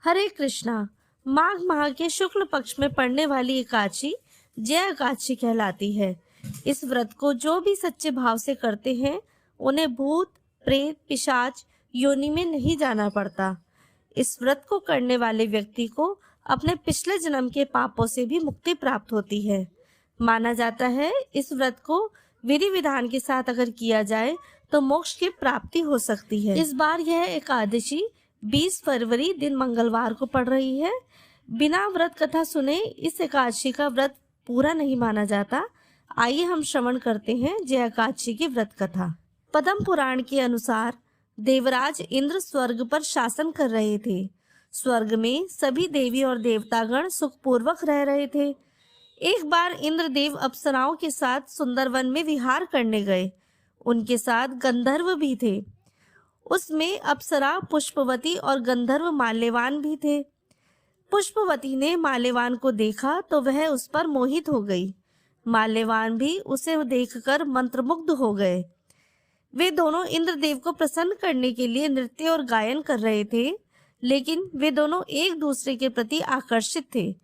हरे कृष्णा। माघ माह के शुक्ल पक्ष में पड़ने वाली एकादशी जया एकादशी कहलाती है। इस व्रत को जो भी सच्चे भाव से करते हैं उन्हें भूत प्रेत पिशाच योनि में नहीं जाना पड़ता। इस व्रत को करने वाले व्यक्ति को अपने पिछले जन्म के पापों से भी मुक्ति प्राप्त होती है। माना जाता है इस व्रत को विधि विधान के साथ अगर किया जाए तो मोक्ष की प्राप्ति हो सकती है। इस बार यह एकादशी 20 फरवरी दिन मंगलवार को पड़ रही है। बिना व्रत कथा सुने इस एकादशी का व्रत पूरा नहीं माना जाता। आइए हम श्रवण करते हैं जया एकादशी की व्रत कथा। पद्म पुराण के अनुसार देवराज इंद्र स्वर्ग पर शासन कर रहे थे। स्वर्ग में सभी देवी और देवतागण सुखपूर्वक रह रहे थे। एक बार इंद्रदेव अप्सराओं के साथ सुंदर वन में विहार करने गए। उनके साथ गंधर्व भी थे। उसमें अप्सरा पुष्पवती और गंधर्व माल्यवान भी थे। पुष्पवती ने माल्यवान को देखा तो वह उस पर मोहित हो गई। माल्यवान भी उसे देखकर मंत्रमुग्ध हो गए। वे दोनों इंद्रदेव को प्रसन्न करने के लिए नृत्य और गायन कर रहे थे, लेकिन वे दोनों एक दूसरे के प्रति आकर्षित थे,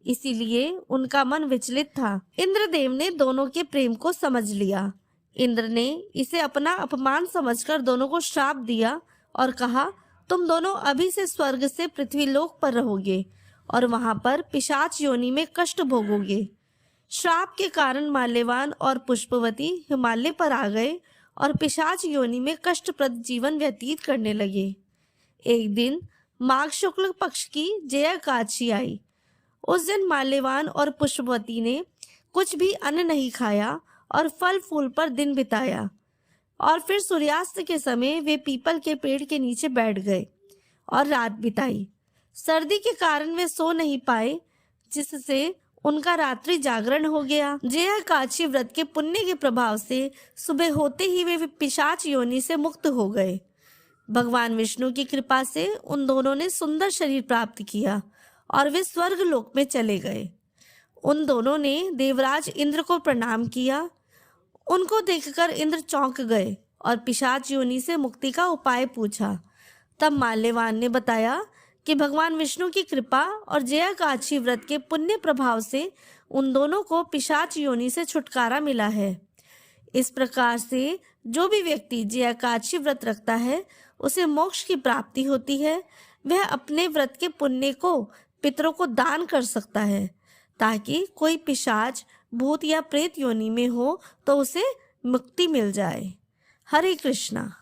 इसीलिए उनका मन विचलित था। इंद्रदेव ने दोनों के प्रेम को समझ लिया। इंद्र ने इसे अपना अपमान समझकर दोनों को श्राप दिया और कहा, तुम दोनों अभी से स्वर्ग से पृथ्वी लोक पर रहोगे और वहां पर पिशाच योनि में कष्ट भोगोगे। श्राप के कारण माल्यवान और पुष्पवती हिमालय पर आ गए और पिशाच योनि में कष्टप्रद जीवन व्यतीत करने लगे। एक दिन माघ शुक्ल पक्ष की जया एकादशी आई। उस दिन माल्यवान और पुष्पवती ने कुछ भी अन्न नहीं खाया और फल फूल पर दिन बिताया और फिर सूर्यास्त के समय वे पीपल के पेड़ के नीचे बैठ गए और रात बिताई। सर्दी के कारण वे सो नहीं पाए, जिससे उनका रात्रि जागरण हो गया। जया एकादशी व्रत के पुण्य के प्रभाव से सुबह होते ही वे पिशाच योनि से मुक्त हो गए। भगवान विष्णु की कृपा से उन दोनों ने सुंदर शरीर प्राप्त किया और वे स्वर्ग लोक में चले गए। उन दोनों ने देवराज इंद्र को प्रणाम किया। उनको देखकर इंद्र चौंक गए और पिशाच योनि से मुक्ति का उपाय पूछा। तब माल्यवान ने बताया कि भगवान विष्णु की कृपा और जया एकादशी व्रत के पुण्य प्रभाव से उन दोनों को पिशाच योनि से छुटकारा मिला है। इस प्रकार से जो भी व्यक्ति जया एकादशी व्रत रखता है उसे मोक्ष की प्राप्ति होती है। वह अपने व्रत के पुण्य को पितरों को दान कर सकता है, ताकि कोई पिशाच भूत या प्रेत योनि में हो तो उसे मुक्ति मिल जाए। हरे कृष्णा।